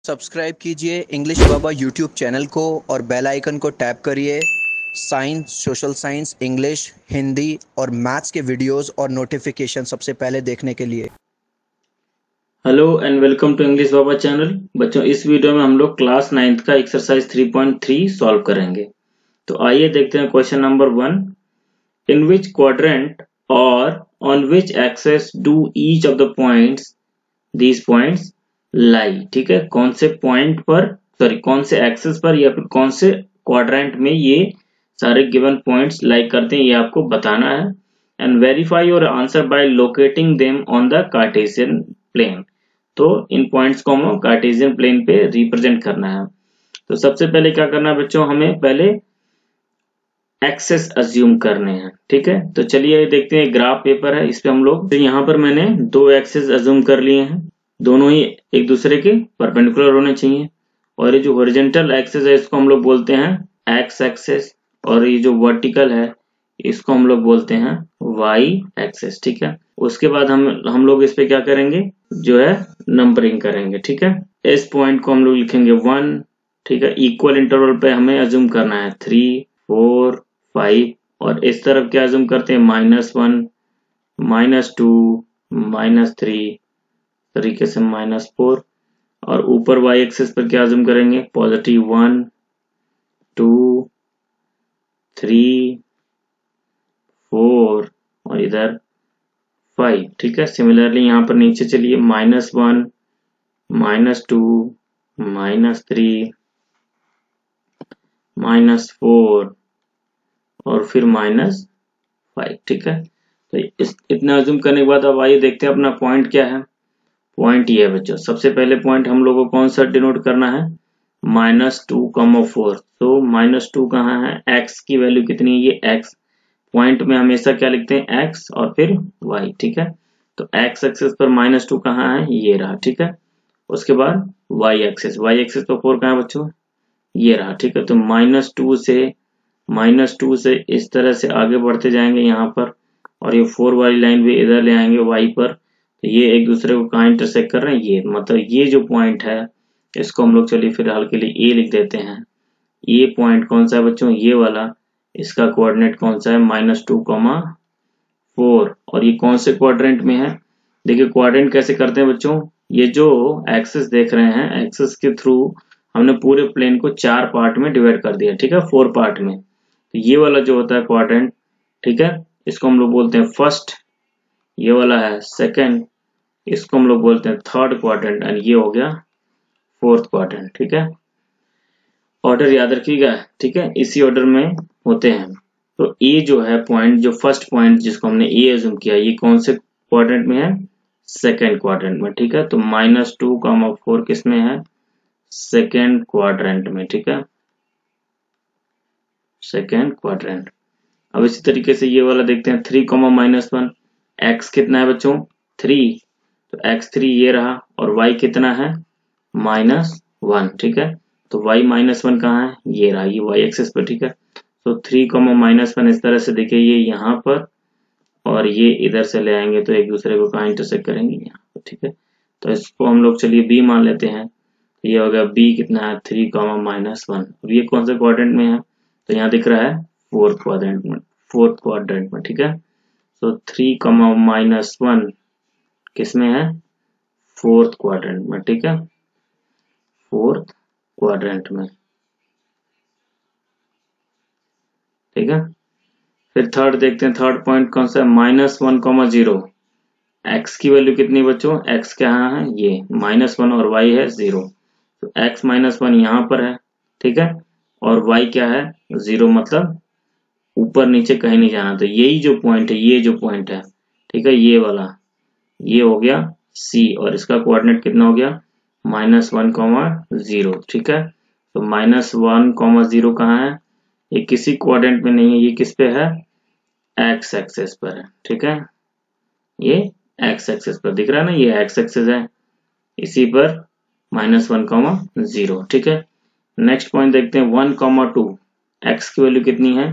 Subscribe कीजिए English बाबा YouTube channel को और बेल आइकन को टैप करिए। Science, social science, English, Hindi और मैथ्स के वीडियोस और नोटिफिकेशन सबसे पहले देखने के लिए। Hello and welcome to English Baba channel. बच्चों, इस वीडियो में हम लोग क्लास 9th का एक्सरसाइज 3.3 सॉल्व करेंगे। तो आइए देखते हैं question number 1। In which quadrant or on which axes do each of the points these points lie. ठीक है, कौन से पॉइंट पर, कौन से एक्सेस पर या फिर कौन से क्वाड्रेंट में ये सारे गिवन पॉइंट्स लाई करते हैं, ये आपको बताना है। And verify your answer by locating them on the Cartesian plane. तो इन पॉइंट्स को हमें कार्टेशियन प्लेन पे रिप्रेजेंट करना है। तो सबसे पहले क्या करना है बच्चों, हमें पहले एक्सेस अज्यूम करने हैं। ठीक है, तो चलिए देखते हैं। ग्राफ पेपर है, इस पे हम लोग, तो यहाँ पर मैंने दो एक्सेस अज्यूम कर लिए हैं। दोनों ही एक दूसरे के परपेंडिकुलर होने चाहिए। और ये जो हॉरिजॉन्टल एक्सेस है इसको हम लोग बोलते हैं एक्स एक्सेस, और ये जो वर्टिकल है इसको हम लोग बोलते हैं वाई एक्सेस। ठीक है, उसके बाद हम लोग इस पे क्या करेंगे, जो है नंबरिंग करेंगे। ठीक है, इस पॉइंट को हम लोग लिखेंगे 1। ठीक है, इक्वल इंटरवल पे हमें अज्यूम करना है 3, 4, 5। और इस तरफ क्या अज्यूम करते हैं, -1, -2, -3, तरीके से -4। और ऊपर y एक्सिस पर क्या अज्यूम करेंगे, पॉजिटिव 1, 2, 3, 4 और इधर 5। ठीक है, सिमिलरली यहाँ पर नीचे चलिए, -1, -2, -3, -4 और फिर -5। ठीक है, तो इतना अज्यूम करने के बाद अब आइए देखते हैं अपना पॉइंट क्या है। पॉइंट ये है बच्चों, सबसे पहले पॉइंट हम लोगों को कौन सा डिनोट करना है, -2, 4। तो -2 कहाँ है, x की वैल्यू कितनी है, ये x। पॉइंट में हमेशा क्या लिखते हैं, x और फिर y। ठीक है, तो x एक्सिस पर -2 कहाँ है, ये रहा। ठीक है, उसके बाद y एक्सिस पर 4 कहाँ है बच्चों, ये रहा। ठीक है, तो -2 से इस तरह से आगे बढ़ते जाएंगे यहाँ पर, और ये 4 वाली लाइन भी इधर ले आएंगे y पर। तो ये एक दूसरे को कहाँ इंटरसेक्ट कर रहे हैं, ये मतलब ये जो पॉइंट है इसको हम लोग चलिए फिलहाल के लिए ए लिख देते हैं। ये पॉइंट कौन सा है बच्चों, ये वाला, इसका कोऑर्डिनेट कौन सा है, -2, 4। और ये कौन से क्वाड्रेंट में है, देखिए क्वाड्रेंट कैसे करते हैं बच्चों, ये जो एक्सिस देख रहे हैं, एक्सिस के थ्रू हमने पूरे प्लेन को 4 पार्ट में डिवाइड कर दिया। ठीक है, 4 पार्ट में। तो ये वाला जो होता है क्वाड्रेंट, ठीक है, इसको हम लोग बोलते हैं फर्स्ट। ये वाला है सेकंड, इसको हम लोग बोलते हैं थर्ड क्वाड्रेंट। एंड ये हो गया फोर्थ क्वाड्रेंट। ठीक है, ऑर्डर याद रखिएगा। ठीक है, इसी ऑर्डर में होते हैं। तो ए जो है पॉइंट, जो फर्स्ट पॉइंट जिसको हमने ए अज्यूम किया, ये कौन से क्वाड्रेंट में है, सेकेंड क्वाड्रेंट में। ठीक है, तो -2, 4 किस में है, सेकेंड क्वाड्रेंट में। ठीक है, सेकेंड क्वाड्रेंट। अब इसी तरीके से ये वाला देखते हैं, 3, -1। एक्स कितना है बच्चों, 3, तो x3 ये रहा। और y कितना है, -1। ठीक है, तो y -1 कहाँ है, ये रहा, ये y एक्सिस पर। ठीक है, तो 3, -1 इस तरह से देखिए, ये यहाँ पर और ये इधर से ले आएंगे तो एक दूसरे को कहाँ इंटरसेक्ट करेंगे, यहाँ पर। ठीक है, तो इसको हम लोग चलिए b मान लेते हैं। ये हो गया b कितना है, 3, -1। और ये कौन से क्वाड्रेंट में है, तो यहाँ दिख रहा है फोर्थ क्वाड्रेंट में। ठीक है, तो 3, -1 किस में है, फोर्थ क्वाड्रेंट में। ठीक है, फोर्थ क्वाड्रेंट में। ठीक है, फिर थर्ड देखते हैं, थर्ड पॉइंट कौन सा है, -1, 0। एक्स की वैल्यू कितनी बच्चों, एक्स क्या है, ये -1 और y है 0। तो x -1 यहाँ पर है। ठीक है, और y क्या है, 0, मतलब ऊपर नीचे कहीं नहीं जाना। तो यही जो पॉइंट है, ये जो पॉइंट है, ठीक है, ये वाला, ये हो गया C। और इसका कोऑर्डिनेट कितना हो गया, -1, 0। ठीक है, तो -1, 0 कहाँ है, ये किसी कोऑर्डिनेट में नहीं है, ये किस पे है, x एक्सेस पर है। ठीक है, ये x एक्सेस पर दिख रहा है ना, ये x एक्सेस है, इसी पर -1, 0। ठीक है, नेक्स्ट पॉइंट देखते हैं, 1, 2। x की वैल्यू कितनी है,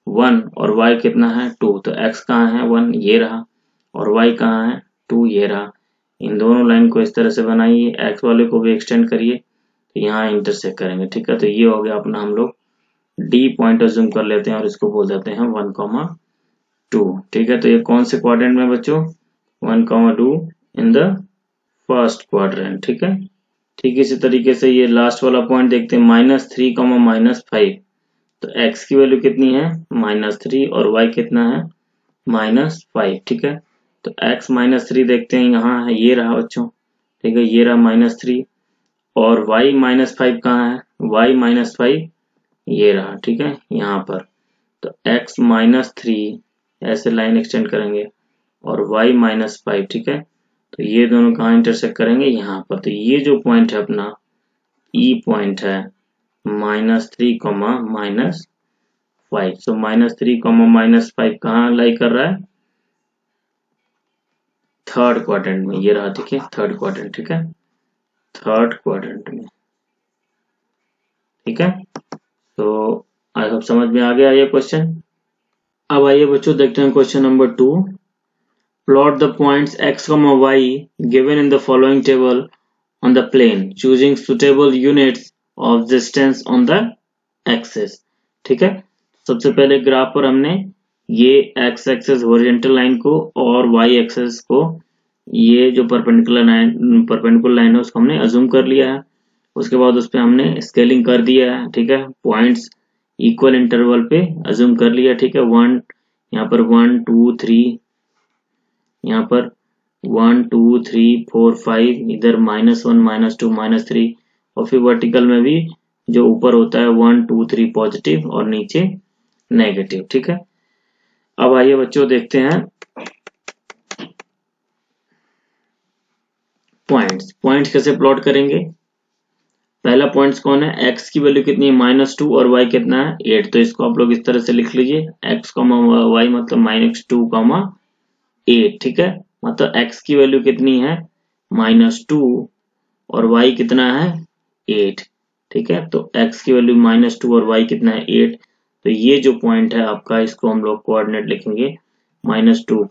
1, और y कितना है, 2। तो x कहाँ है, 1, ये रहा, और y कहाँ है, 2, ये रहा। इन दोनों लाइन को इस तरह से बनाइए, एक्स वाले को भी एक्सटेंड करिए, तो यहाँ इंटरसेक्ट करेंगे। ठीक है, तो ये हो गया अपना, हम लोग डी पॉइंट अज्यूम कर लेते हैं और इसको बोल देते हैं 1,2। ठीक है, तो ये कौन से क्वाड्रेंट में बच्चों, 1,2 इन द फर्स्ट क्वाड्रेंट। ठीक है, ठीक इसी तरीके से ये लास्ट वाला पॉइंट देखते हैं, -3, -5। तो x की वैल्यू कितनी है, -3, और y कितना है, -5। ठीक है, तो x -3 देखते हैं, यहाँ है, ये रहा बच्चों। ठीक है, ये रहा -3, और y -5 कहाँ है, y -5 ये रहा। ठीक है, यहाँ पर तो x -3 ऐसे लाइन एक्सटेंड करेंगे, और y -5। ठीक है, तो ये दोनों कहाँ इंटरसेक्ट करेंगे, यहाँ पर। तो ये जो पॉइंट है अपना ई पॉइंट है, -3, -5। सो -3, -5 कहाँ लाई कर रहा है, थर्ड क्वाड्रेंट में, ये रहा। ठीक है, थर्ड क्वाड्रेंट। ठीक है, थर्ड क्वाड्रेंट में। ठीक है, तो आई होप समझ में आ गया ये क्वेश्चन। अब आइए बच्चों देखते हैं question number 2। Plot the points x, y given in the following table on the plane, choosing suitable units of distance on the axis। ठीक है, सबसे पहले ग्राफ पर हमने ये x एक्सेस हॉरिजॉन्टल लाइन को और y एक्सेस को, ये जो परपेंडिकुलर लाइन है उसको हमने अज्यूम कर लिया है। उसके बाद उस पर हमने स्केलिंग कर दिया है। ठीक है, पॉइंट्स इक्वल इंटरवल पे अज्यूम कर लिया। ठीक है, 1 यहाँ पर 1 2 3, यहाँ पर 1 2 3 4 5, इधर -1 -2 -3, और फिर वर्टिकल में भी जो ऊपर होता है 1 2 3 पॉजिटिव और नीचे नेगेटिव। ठीक है, अब आइए बच्चों देखते हैं पॉइंट्स कैसे प्लॉट करेंगे। पहला पॉइंट्स कौन है, x की वैल्यू कितनी है, -2, और y कितना है, 8। तो इसको आप लोग इस तरह से लिख लीजिए, x, y मतलब -2, 8। ठीक है, मतलब x की वैल्यू कितनी है, -2, और y कितना है, 8। ठीक है, तो x की वैल्यू -2 और y कितना है, 8। तो ये जो पॉइंट है आपका, इसको हम लोग कोऑर्डिनेट लिखेंगे -2,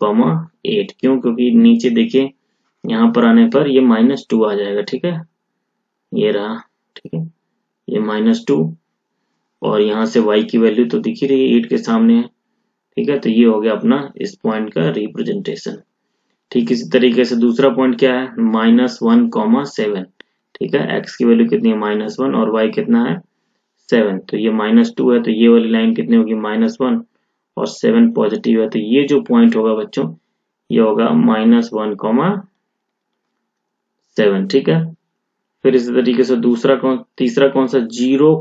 8। क्यों, क्योंकि नीचे देखिए यहाँ पर आने पर ये -2 आ जाएगा। ठीक है, ये रहा। ठीक है, ये -2, और यहाँ से y की वैल्यू तो दिख ही रही है, 8 के सामने है। ठीक है, तो ये हो गया अपना इस पॉइंट का रिप्रेजेंटेशन। ठीक इसी तरीके से दूसरा पॉइंट क्या है, -1, 7। ठीक है, x की वैल्यू कितनी है, -1, और y कितना है, 7। तो ये -2 है, तो ये वाली लाइन कितनी होगी, -1, और 7 पॉजिटिव है। तो ये जो पॉइंट होगा बच्चों, ये होगा -1, 7। ठीक है, फिर इसी तरीके से तीसरा कौन सा, 0,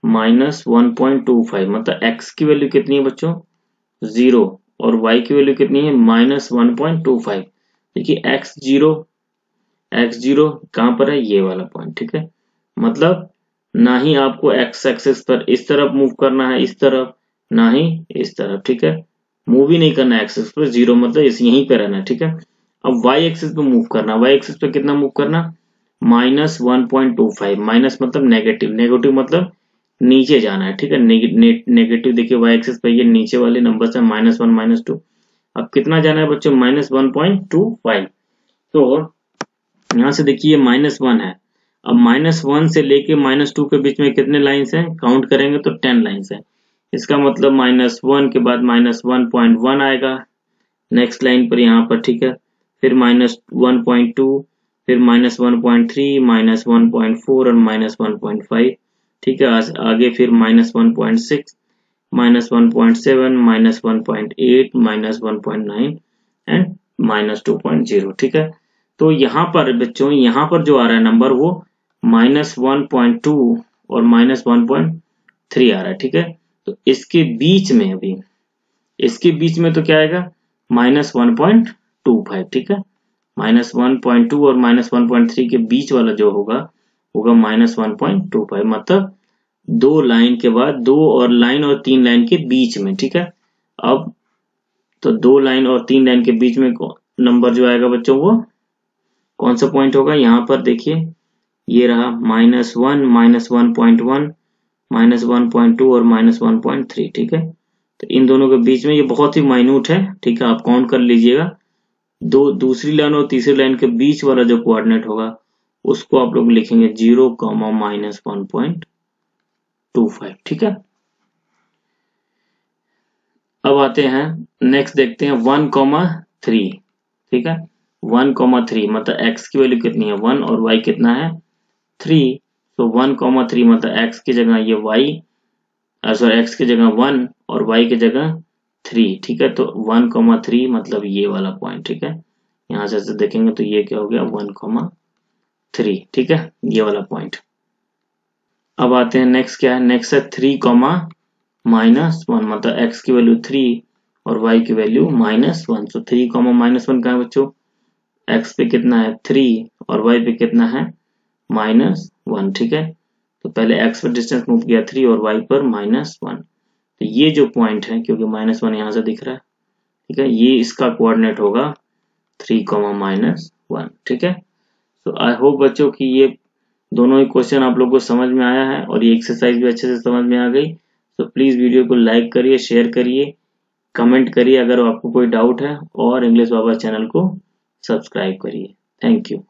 -1.25। मतलब x की वैल्यू कितनी है बच्चों, 0, और y की वैल्यू कितनी है, -1.25। देखिए x0 कहां पर है, ये वाला पॉइंट। ठीक है, मतलब ना ही आपको x एक्सिस पर इस तरफ मूव करना है, इस तरफ, ना ही इस तरफ। ठीक है, मूव ही नहीं करना है एक्सिस पर, 0 मतलब इस यहीं पे रहना है। ठीक है, अब y एक्सिस पे मूव करना, y एक्सिस पे कितना मूव करना, -1.25। माइनस मतलब नेगेटिव मतलब नीचे जाना है। ठीक है, नेगेटिव देखिए y एक्सिस पे ये नीचे वाले नंबर है, -1 -2। अब कितना जाना है बच्चों, -1.25। तो यहाँ से देखिए -1 है। अब -1 से लेके -2 के बीच में कितने लाइंस हैं, काउंट करेंगे तो 10 लाइंस हैं। इसका मतलब -1 के बाद -1.1 आएगा नेक्स्ट लाइन पर यहाँ पर। ठीक है, फिर -1.2, फिर -1.3, -1.4 और -1.5। ठीक है, आगे फिर -1.6, -1.7, -1.8, -1.9 एंड -2.0। ठीक है, तो यहाँ पर बच्चों, यहाँ पर जो आ रहा है नंबर वो -1.2 और -1.3 आ रहा है। ठीक है, तो इसके बीच में अभी, इसके बीच में तो क्या आएगा, -1.25। ठीक है, -1.2 और -1.3 के बीच वाला जो होगा -1.25। मतलब दो लाइन के बाद, दो और लाइन और 3 लाइन के बीच में। ठीक है, अब तो 2 लाइन और 3 लाइन के बीच में नंबर जो आएगा बच्चों, वो कौन सा पॉइंट होगा, यहाँ पर देखिए ये रहा -1, -1.1, -1.2 और -1.3। ठीक है, तो इन दोनों के बीच में ये बहुत ही माइन्यूट है। ठीक है, आप काउंट कर लीजिएगा, दूसरी लाइन और तीसरी लाइन के बीच वाला जो कोऑर्डिनेट होगा उसको आप लोग लिखेंगे 0, -1.25। ठीक है। अब आते हैं नेक्स्ट, देखते हैं 1,3। ठीक है, 1,3 मतलब x की वैल्यू कितनी है 1 और y कितना है 3। तो 1,3 मतलब x की जगह ये y, सॉरी x की जगह 1 और y की जगह 3। ठीक है, तो 1,3 मतलब ये वाला पॉइंट। ठीक है, यहाँ से देखेंगे तो ये क्या हो गया 1,3। ठीक है, ये वाला पॉइंट। अब आते हैं नेक्स्ट, क्या है नेक्स्ट है 3,-1 मतलब x की वैल्यू 3 और y की वैल्यू -1। तो 3,-1 कहाँ है बच्चों, x पे कितना है 3 और y पे कितना है -1। ठीक है, तो पहले x पर डिस्टेंस मूव किया 3 और y पर -1। तो ये जो पॉइंट है, क्योंकि -1 यहाँ से दिख रहा है, ठीक है, ये इसका कोऑर्डिनेट होगा 3,-1। ठीक है, तो आई होप बच्चों कि ये दोनों ही क्वेश्चन आप लोगों को समझ में आया है और ये एक्सरसाइज भी अच्छे से समझ में आ गई। तो प्लीज वीडियो को लाइक करिए, शेयर करिए, कमेंट करिए अगर आपको कोई डाउट है, और इंग्लिश बाबा चैनल को सब्सक्राइब करिए। Thank you.